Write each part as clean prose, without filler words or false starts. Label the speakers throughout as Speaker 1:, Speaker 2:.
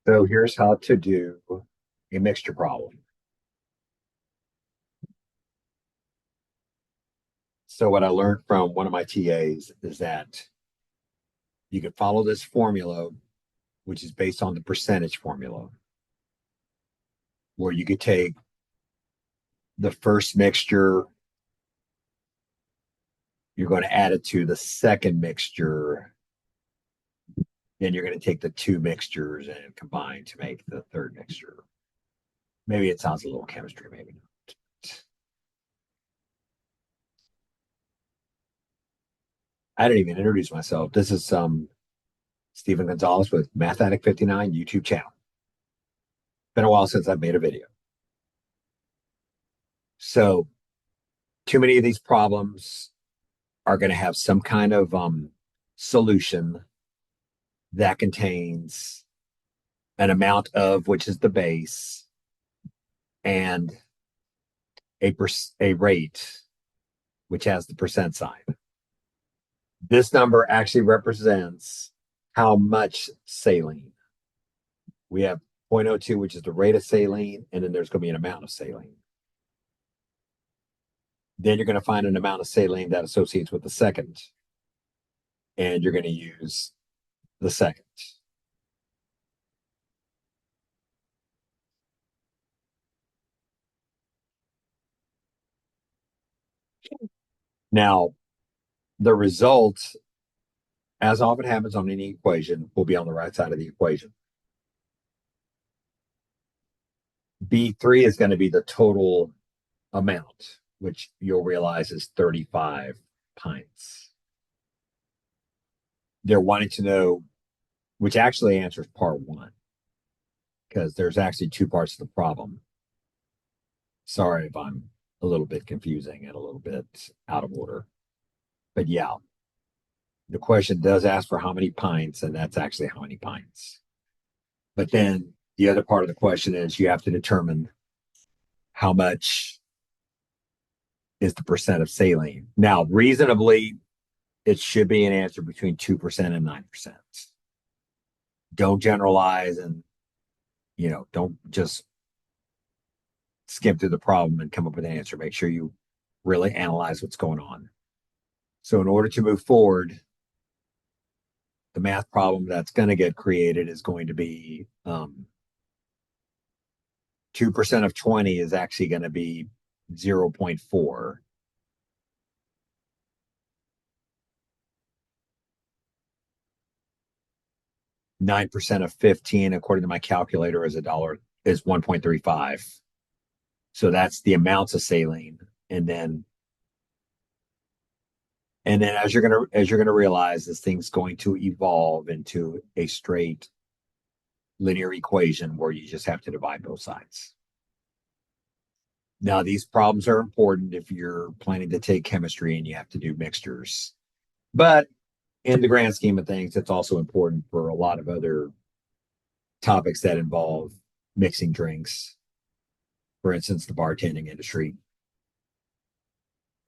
Speaker 1: So here's how to do a mixture problem. So what I learned from one of my TAs is that you can follow this formula, which is based on the percentage formula, where you could take the first mixture, you're going to add it to the second mixture, then you're going to take the two mixtures and combine to make the third mixture. Maybe it sounds a little chemistry, maybe not. I didn't even introduce myself. This is Stephen Gonzalez with Math Addict 59 YouTube channel. Been a while since I've made a video. So too many of these problems are going to have some kind of solution that contains an amount of which is the base and a rate which has the percent sign. This number actually represents how much saline. We have 0.02, which is the rate of saline, and then there's going to be an amount of saline. Then you're going to find an amount of saline that associates with the second, and you're going to use the second. Now, the result, as often happens on any equation, will be on the right side of the equation. B3 is going to be the total amount, which you'll realize is 35 pints. They're wanting to know, which actually answers part one, because there's actually two parts of the problem. Sorry if I'm a little bit confusing and a little bit out of order. But yeah, the question does ask for how many pints, and that's actually how many pints. But then the other part of the question is you have to determine how much is the percent of saline. Now, reasonably, it should be an answer between 2% and 9%. Don't generalize and, don't just skim through the problem and come up with an answer. Make sure you really analyze what's going on. So in order to move forward, the math problem that's going to get created is going to be 2% of 20 is actually going to be 0.4. Nine percent of 15, according to my calculator, is is 1.35. So that's the amounts of saline. And then as you're gonna realize, this thing's going to evolve into a straight linear equation where you just have to divide both sides. Now, these problems are important if you're planning to take chemistry and you have to do mixtures. But in the grand scheme of things, it's also important for a lot of other topics that involve mixing drinks. For instance, the bartending industry.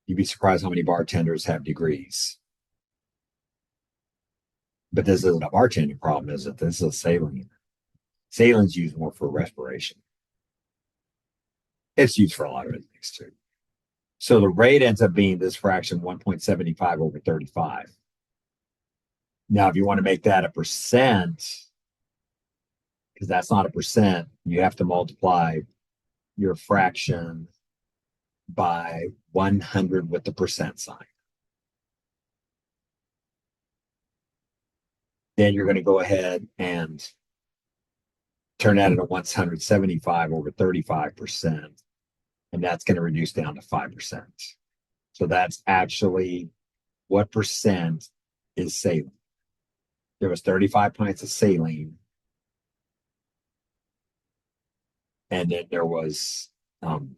Speaker 1: You'd be surprised how many bartenders have degrees. But this isn't a bartending problem, is it? This is a saline. Saline's used more for respiration. It's used for a lot of things too. So the rate ends up being this fraction 1.75 over 35. Now, if you want to make that a percent, because that's not a percent, you have to multiply your fraction by 100 with the percent sign. Then you're going to go ahead and turn that into 175 over 35%, and that's going to reduce down to 5%. So that's actually what percent is saline. There was 35 pints of saline, and then there was and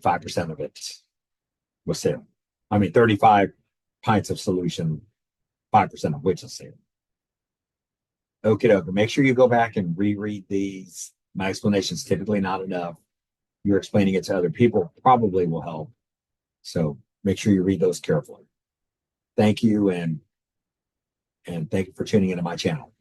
Speaker 1: 5% of it was saline. I mean, 35 pints of solution, 5% of which is saline. Okay, dokie. Make sure you go back and reread these. My explanation is typically not enough. You're explaining it to other people probably will help. So make sure you read those carefully. Thank you, and thank you for tuning into my channel.